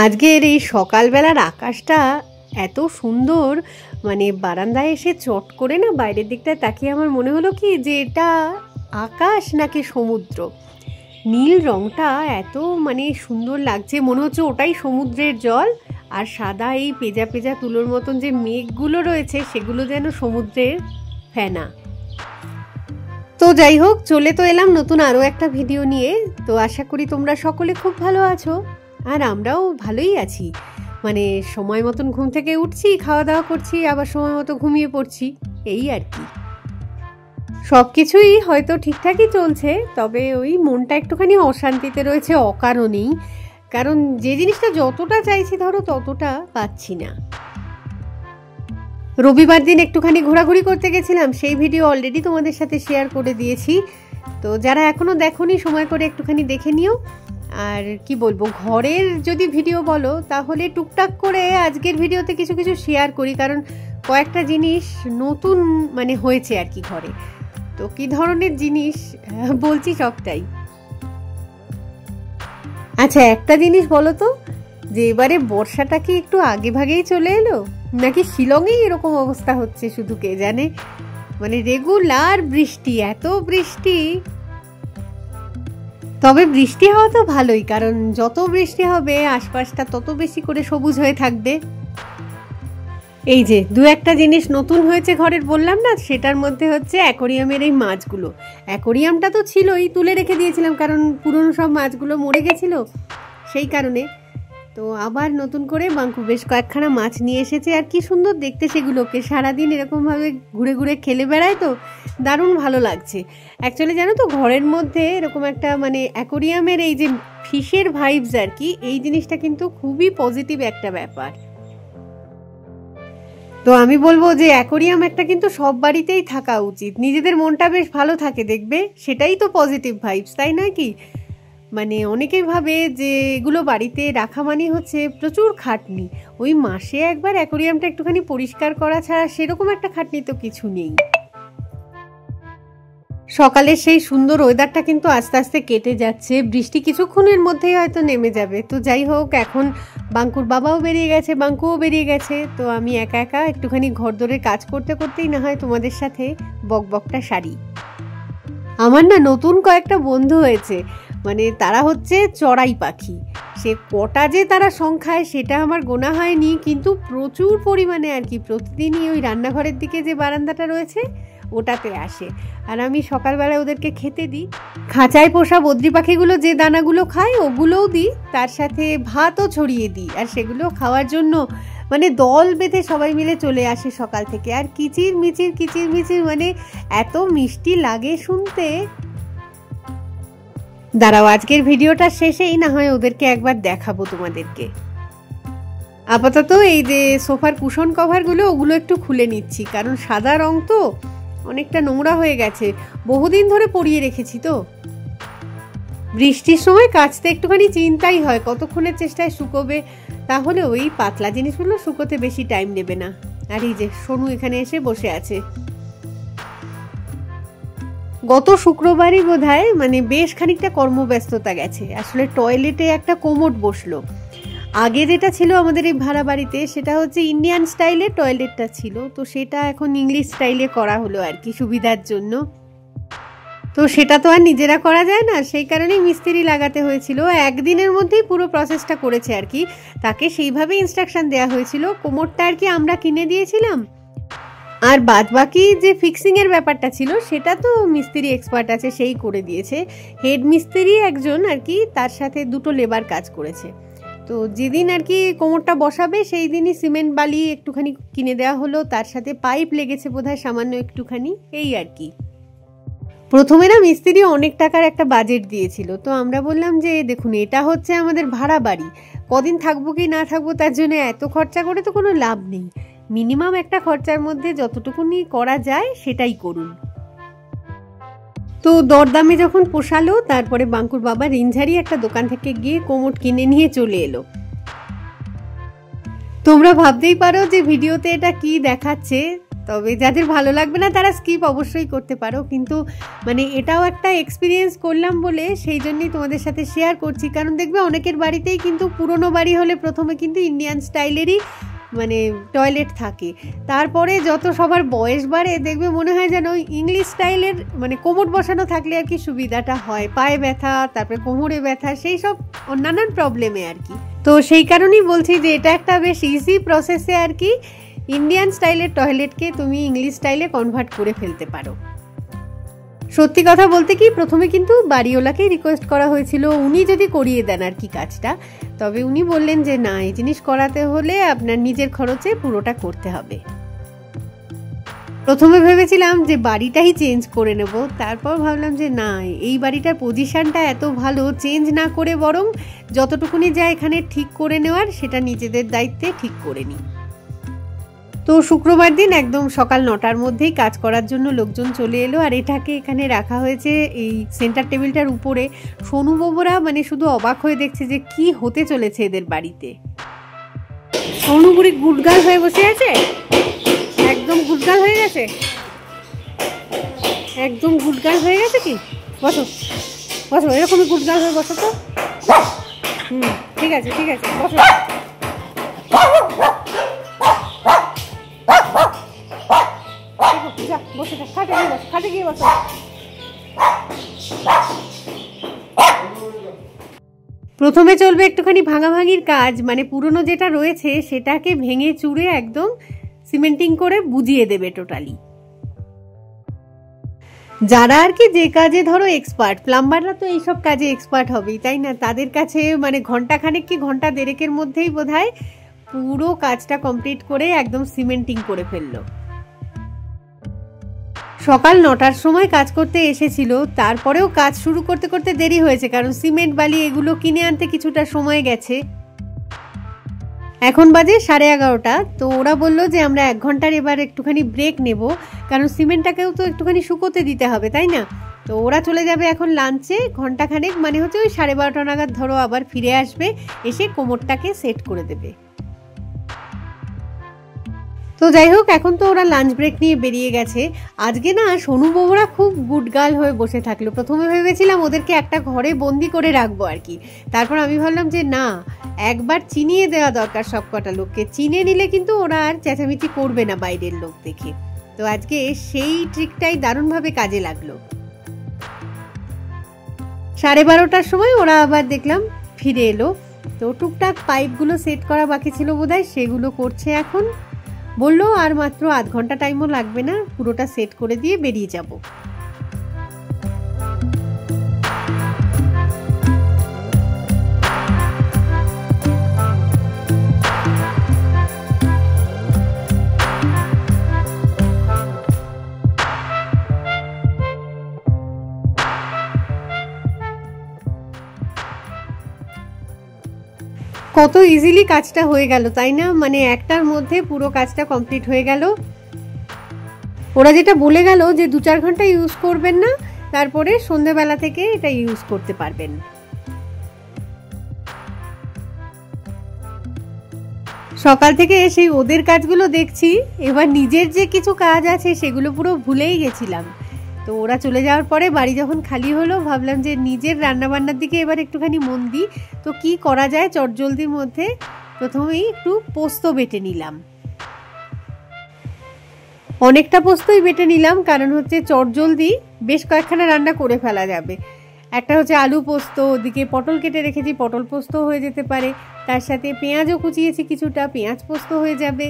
আজকের এই সকালবেলার আকাশটা এত সুন্দর, মানে বারান্দায় এসে চট করে না বাইরের দিকটায় তাকিয়ে আমার মনে হলো কি যে এটা আকাশ নাকি সমুদ্র। নীল রংটা এত মানে সুন্দর লাগছে, মনে হচ্ছে ওটাই সমুদ্রের জল, আর সাদা এই পেজা পেজা তুলোর মতন যে মেঘগুলো রয়েছে সেগুলো যেন সমুদ্রের ফেনা। তো যাই হোক, চলে তো এলাম নতুন আরও একটা ভিডিও নিয়ে। তো আশা করি তোমরা সকলে খুব ভালো আছো, আর আমরাও ভালোই আছি। মানে সময় মতন ঘুম থেকে উঠছি, খাওয়া দাওয়া করছি, আবার সময় মতো ঘুমিয়ে পড়ছি, এই আর কি। সব কিছুই হয়তো ঠিকঠাকই চলছে, তবে ওই মনটা একটুখানি অশান্তিতে রয়েছে অকারণেই। কারণ যে জিনিসটা যতটা চাইছি ধরো ততটা পাচ্ছি না। রবিবার দিন একটুখানি ঘোরাঘুরি করতে গেছিলাম, সেই ভিডিও অলরেডি তোমাদের সাথে শেয়ার করে দিয়েছি। তো যারা এখনো দেখোনি সময় করে একটুখানি দেখে নিও। আর কি বলবো, ঘরের যদি ভিডিও বলো তাহলে টুকটাক করে আজকের ভিডিওতে কিছু কিছু শেয়ার করি, কারণ কয়েকটা জিনিস নতুন মানে হয়েছে আর কি ঘরে। তো কি ধরনের জিনিস বলছি সবটাই। আচ্ছা, একটা জিনিস বলো তো, যে এবারে বর্ষাটা কি একটু আগে ভাগেই চলে এলো, নাকি শিলংয়েই এরকম অবস্থা হচ্ছে শুধু কে জানে। মানে রেগুলার বৃষ্টি, এত বৃষ্টি। তবে বৃষ্টি হওয়া তো ভালোই, কারণ যত বৃষ্টি হবে আশপাশটা তত বেশি করে সবুজ হয়ে থাকবে। এই যে দু একটা জিনিস নতুন হয়েছে ঘরের বললাম না, সেটার মধ্যে হচ্ছে অ্যাকোরিয়ামের এই মাছগুলো। অ্যাকোরিয়ামটা তো ছিলই, তুলে রেখে দিয়েছিলাম কারণ পুরনো সব মাছগুলো মরে গেছিল, সেই কারণে। তো আবার নতুন করে বাঙ্কু বেশ কয়েকখানা মাছ নিয়ে এসেছে, আর কি সুন্দর দেখতে সেগুলোকে। সারাদিন এরকমভাবে ঘুরে ঘুরে খেলে বেড়ায়, তো দারুণ ভালো লাগছে। অ্যাকচুয়ালি জানো তো, ঘরের মধ্যে এরকম একটা মানে অ্যাকোরিয়ামের এই যে ফিশের ভাইবস আর কি, এই জিনিসটা কিন্তু খুবই পজিটিভ একটা ব্যাপার। তো আমি বলবো যে অ্যাকোরিয়াম একটা কিন্তু সব বাড়িতেই থাকা উচিত, নিজেদের মনটা বেশ ভালো থাকে দেখবে, সেটাই তো পজিটিভ ভাইবস, তাই নয় কি? মানে অনেকেই ভাবে যে এগুলো বাড়িতে রাখা মানে হচ্ছে প্রচুর খাটনি। ওই মাসে একবার অ্যাকোরিয়ামটা একটুখানি পরিষ্কার করা ছাড়া সেরকম একটা খাটনি তো কিছু নেই। সকালের সেই সুন্দর ওয়েদারটা কিন্তু আস্তে আস্তে কেটে যাচ্ছে, বৃষ্টি কিছুক্ষণের মধ্যেই হয়তো নেমে যাবে। তো যাই হোক, এখন বাঙ্কুর বাবাও বেরিয়ে গেছে, বাঙ্কুও বেরিয়ে গেছে, তো আমি একা একা একটুখানি ঘরদোরের কাজ করতে করতেই না হয় তোমাদের সাথে বকবকটা সারি। আমার না নতুন কয়েকটা বন্ধু হয়েছে, মানে তারা হচ্ছে চড়াই পাখি। সে কটা যে তারা সংখ্যায় সেটা আমার গোনা হয়নি, কিন্তু প্রচুর পরিমাণে আর কি। প্রতিদিনই ওই রান্নাঘরের দিকে যে বারান্দাটা রয়েছে ওটাতে আসে, আর আমি সকালবেলায় ওদেরকে খেতে দিই। খাঁচায় পোষা বদ্রি পাখিগুলো যে দানাগুলো খায় ওগুলোও দিই, তার সাথে ভাতও ছড়িয়ে দিই। আর সেগুলো খাওয়ার জন্য মানে দল বেঁধে সবাই মিলে চলে আসে সকাল থেকে, আর কিচির মিচির মানে এত মিষ্টি লাগে শুনতে। দাঁড়াও, আজকের ভিডিওটা শেষেই না হয় ওদেরকে একবার দেখাবো তোমাদেরকে। আপাতত এই যে সোফার কুশন কভারগুলো ওগুলো একটু খুলে নিচ্ছি, কারণ সাদা রং তো অনেকটা নোংরা হয়ে গেছে, বহুদিন ধরে পরিয়ে রেখেছি। তো বৃষ্টির সময় কাচতে একটুখানি চিন্তাই হয় কতক্ষণের চেষ্টায় শুকোবে, তাহলে ওই পাতলা জিনিসগুলো শুকোতে বেশি টাইম নেবে না। আর এই যে সোনু এখানে এসে বসে আছে। গত শুক্রবারই বোধহয় মানে বেশ খানিকটা কর্মব্যস্ততা গেছে। আসলে টয়লেটে একটা কোমোড বসলো। আগে যেটা ছিল আমাদের এই ভাড়া বাড়িতে সেটা হচ্ছে ইন্ডিয়ান স্টাইলের টয়লেটটা ছিল, তো সেটা এখন ইংলিশ স্টাইলে করা হলো আর কি সুবিধার জন্য। তো সেটা তো আর নিজেরা করা যায় না, সেই কারণেই মিস্ত্রি লাগাতে হয়েছিল। একদিনের মধ্যেই পুরো প্রসেসটা করেছে আর কি, তাকে সেইভাবে ইনস্ট্রাকশন দেওয়া হয়েছিল। কোমোডটা আর কি আমরা কিনে দিয়েছিলাম, আর বাদ বাকি যে ফিক্সিংয়ের ব্যাপারটা ছিল সেটা তো মিস্ত্রি এক্সপার্ট আছে, সেই করে দিয়েছে। হেড মিস্ত্রি একজন আর কি, তার সাথে দুটো লেবার কাজ করেছে। তো যেদিন আর কি কোমরটা বসাবে সেই দিনই সিমেন্ট বালি একটুখানি কিনে দেওয়া হলো, তার সাথে পাইপ লেগেছে বোধহয় সামান্য একটুখানি, এই আর কি। প্রথমে না মিস্ত্রি অনেক টাকার একটা বাজেট দিয়েছিল, তো আমরা বললাম যে দেখুন এটা হচ্ছে আমাদের ভাড়া বাড়ি, কদিন থাকবো কি না থাকবো তার জন্য এত খরচা করে তো কোনো লাভ নেই, মিনিমাম একটা খরচার মধ্যে যতটুকুনি করা যায় সেটাই করুন। তো দরদামে যখন পোষালো, তারপরে বাঙ্কুর বাবা রিনঝারি একটা দোকান থেকে গিয়ে কোমোড কিনে নিয়ে চলে এলো। তোমরা ভাবতেই পারো যে ভিডিওতে এটা কি দেখাচ্ছে, তবে যাদের ভালো লাগবে না তারা স্কিপ অবশ্যই করতে পারো, কিন্তু মানে এটাও একটা এক্সপিরিয়েন্স করলাম বলে সেই জন্যই তোমাদের সাথে শেয়ার করছি। কারণ দেখবে অনেকের বাড়িতেই কিন্তু পুরনো বাড়ি হলে প্রথমে কিন্তু ইন্ডিয়ান স্টাইলেরই মানে টয়লেট থাকে, তারপরে যত সবার বয়স বাড়ে দেখবে মনে হয় যেন ইংলিশ স্টাইলের মানে কোমর বসানো থাকলে আর কি সুবিধাটা হয়, পায়ে ব্যথা, তারপরে কোমরে ব্যথা, সেই সব নানান প্রবলেমে আর কি। তো সেই কারণেই বলছি যে এটা একটা বেশ ইজি প্রসেসে আর কি ইন্ডিয়ান স্টাইলের টয়লেটকে তুমি ইংলিশ স্টাইলে কনভার্ট করে ফেলতে পারো। সত্যি কথা বলতে কি প্রথমে কিন্তু বাড়িওয়ালাকেই রিকোয়েস্ট করা হয়েছিল উনি যদি করিয়ে দেন আর কি কাজটা, তবে উনি বললেন যে না, এই জিনিস করাতে হলে আপনার নিজের খরচে পুরোটা করতে হবে। প্রথমে ভেবেছিলাম যে বাড়িটাই চেঞ্জ করে নেব, তারপর ভাবলাম যে না, এই বাড়িটার পজিশনটা এত ভালো, চেঞ্জ না করে বরং যতটুকুনি যা এখানে ঠিক করে নেওয়ার সেটা নিজেদের দায়িত্বে ঠিক করে নিই। তো শুক্রবার দিন একদম সকাল 9টার মধ্যেই কাজ করার জন্য লোকজন চলে এলো, আর এটাকে এখানে রাখা হয়েছে এই সেন্টার টেবিলটার উপরে। সোনু বাবুরা মানে শুধু অবাক হয়ে দেখছে যে কি হতে চলেছে এদের বাড়িতে। সোনু বুড়ি গুডগাল হয়ে বসে আছে, একদম গুডগাল হয়ে গেছে, একদম গুডগাল হয়ে গেছে। কি বসো বসো, এরকমই গুডগাল হয়ে বসো তো। ঠিক আছে ঠিক আছে, বসো। প্রথমে চলবে একটুখানি ভাঙাভাঙির কাজ, মানে পুরনো যেটা রয়েছে সেটাকে ভেঙে চুরে একদম সিমেন্টিং করে বুঝিয়ে দেবে টোটালি। যারা আর কি যে কাজে ধরো এক্সপার্ট, প্লাম্বাররা তো এইসব কাজে এক্সপার্ট হবেই, তাই না? তাদের কাছে মানে ঘন্টাখানেক কি ঘন্টা দেড়েকের মধ্যেই বোধহয় পুরো কাজটা কমপ্লিট করে একদম সিমেন্টিং করে ফেললো। সকাল 9টার সময় কাজ করতে এসেছিল, তারপরেও কাজ শুরু করতে করতে দেরি হয়েছে, কারণ সিমেন্ট বালি এগুলো কিনে আনতে কিছুটা সময় গেছে। এখন বাজে 11:30। তো ওরা বললো যে আমরা 1 ঘন্টার এবার একটুখানি ব্রেক নেব, কারণ সিমেন্টটাকেও তো একটুখানি শুকোতে দিতে হবে, তাই না? তো ওরা চলে যাবে এখন লাঞ্চে, ঘন্টাখানেক মানে হচ্ছে ওই 12:30 নাগাদ ধরো আবার ফিরে আসবে, এসে কোমরটাকে সেট করে দেবে। তো যাই হোক, এখন তো ওরা লাঞ্চ ব্রেক নিয়ে বেরিয়ে গেছে। আজকে না সোনু বাবুরা খুব গুড গার্ল হয়ে বসে থাকলো। প্রথমে ভেবেছিলাম ওদেরকে একটা ঘরে বন্দি করে রাখবো আর কি, তারপর আমি ভাবলাম যে না, একবার চিনিয়ে দেওয়া দরকার সব কটা লোককে, চিনে নিলে কিন্তু ওরা আর চেঁচামেচি করবে না বাইরের লোক দেখে। তো আজকে সেই ট্রিকটাই দারুণভাবে কাজে লাগলো। 12:30টার সময় ওরা আবার দেখলাম ফিরে এলো। তো টুকটাক পাইপগুলো সেট করা বাকি ছিল বোধহয়, সেগুলো করছে এখন। বললো আর মাত্র আধ ঘন্টা টাইমও লাগবে না, পুরোটা সেট করে দিয়ে বেরিয়ে যাব। কত ইজিলি কাজটা হয়ে গেল, তাই না? মানে একটার মধ্যে পুরো কাজটা কমপ্লিট হয়ে গেল। ওরা যেটা বলে গেল যে 2-4 ঘন্টা ইউজ করবেন না, তারপরে সন্ধ্যাবেলা থেকে এটা ইউজ করতে পারবেন। সকাল থেকে সেই ওদের কাজগুলো দেখছি, এবার নিজের যে কিছু কাজ আছে সেগুলো পুরো ভুলেই গেছিলাম। তো ওরা চলে যাওয়ার পরে বাড়ি যখন খালি হলো, ভাবলাম যে নিজের রান্নাবান্নার দিকে এবার একটুখানি মন দিই। তো কি করা যায় চটজলদির মধ্যে, প্রথমেই একটু পোস্ত বেটে নিলাম। অনেকটা পোস্তই বেটে নিলাম, কারণ হচ্ছে চটজলদি বেশ কয়েকখানা রান্না করে ফেলা যাবে। একটা হচ্ছে আলু পোস্ত, ওদিকে পটল কেটে রেখেছি, পটল পোস্ত হয়ে যেতে পারে, তার সাথে পেঁয়াজও কুচিয়েছি কিছুটা, পেঁয়াজ পোস্ত হয়ে যাবে।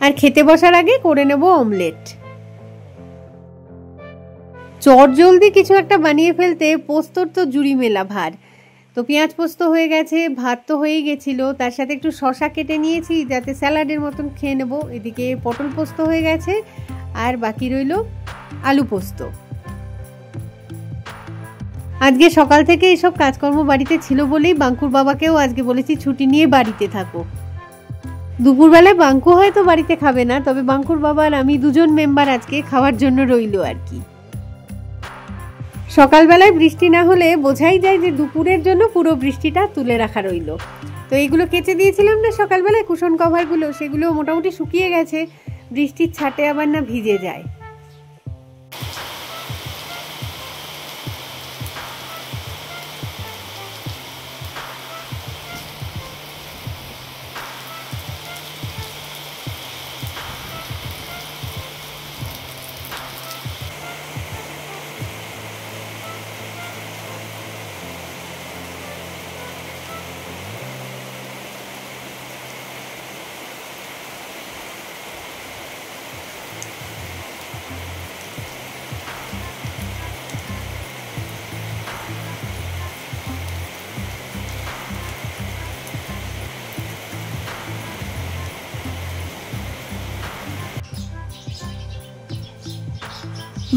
আর খেতে বসার আগে করে নেব অমলেট। চটজলদি কিছু একটা বানিয়ে ফেলতে পোস্তর তো জুড়ি মেলা ভার। তো পেঁয়াজ পোস্ত হয়ে গেছে, ভাত তো হয়েই গেছিলো, তার সাথে একটু শশা কেটে নিয়েছি যাতে স্যালাডের মতন খেয়ে নেব। এদিকে পটল পোস্ত হয়ে গেছে, আর বাকি রইল আলু পোস্ত। আজকে সকাল থেকে এইসব কাজকর্ম বাড়িতে ছিল বলেই বাঙ্কুর বাবাকেও আজকে বলেছি ছুটি নিয়ে বাড়িতে থাকো। দুপুরবেলায় বাঙ্কু হয়তো বাড়িতে খাবে না, তবে বাঙ্কুর বাবা আর আমি দুজন মেম্বার আজকে খাওয়ার জন্য রইল আর কি। সকালবেলায় বৃষ্টি না হলে বোঝাই যায় যে দুপুরের জন্য পুরো বৃষ্টিটা তুলে রাখা রইল। তো এইগুলো কেচে দিয়েছিলাম না সকালবেলায় কুশন কভারগুলো, সেগুলো মোটামুটি শুকিয়ে গেছে। বৃষ্টির ছাটে আবার না ভিজে যায়।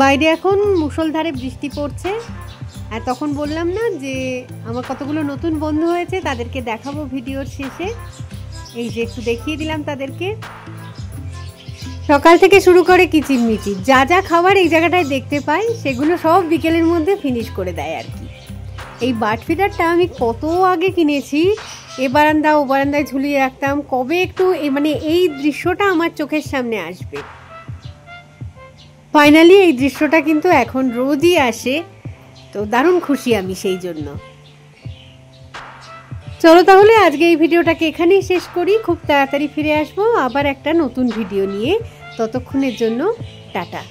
বাইরে এখন মুষলধারে বৃষ্টি পড়ছে। আর তখন বললাম না যে আমার কতগুলো নতুন বন্ধু হয়েছে, তাদেরকে দেখাবো ভিডিওর শেষে। এই যে একটু দেখিয়ে দিলাম তাদেরকে। সকাল থেকে শুরু করে কিচিরমিচির যা যা খাবার এই জায়গাটায় দেখতে পাই সেগুলো সব বিকেলের মধ্যে ফিনিশ করে দেয় আর কি। এই বার্ড ফিডারটা আমি কত আগে কিনেছি, এ বারান্দা ও বারান্দায় ঝুলিয়ে রাখতাম। কবে একটু মানে এই দৃশ্যটা আমার চোখের সামনে আসবে। ফাইনালি এই দৃশ্যটা কিন্তু এখন রোজই আসে, তো দারুণ খুশি আমি সেই জন্য। চলো তাহলে আজকে এই ভিডিওটাকে এখানেই শেষ করি। খুব তাড়াতাড়ি ফিরে আসবো আবার একটা নতুন ভিডিও নিয়ে। ততক্ষণের জন্য টাটা।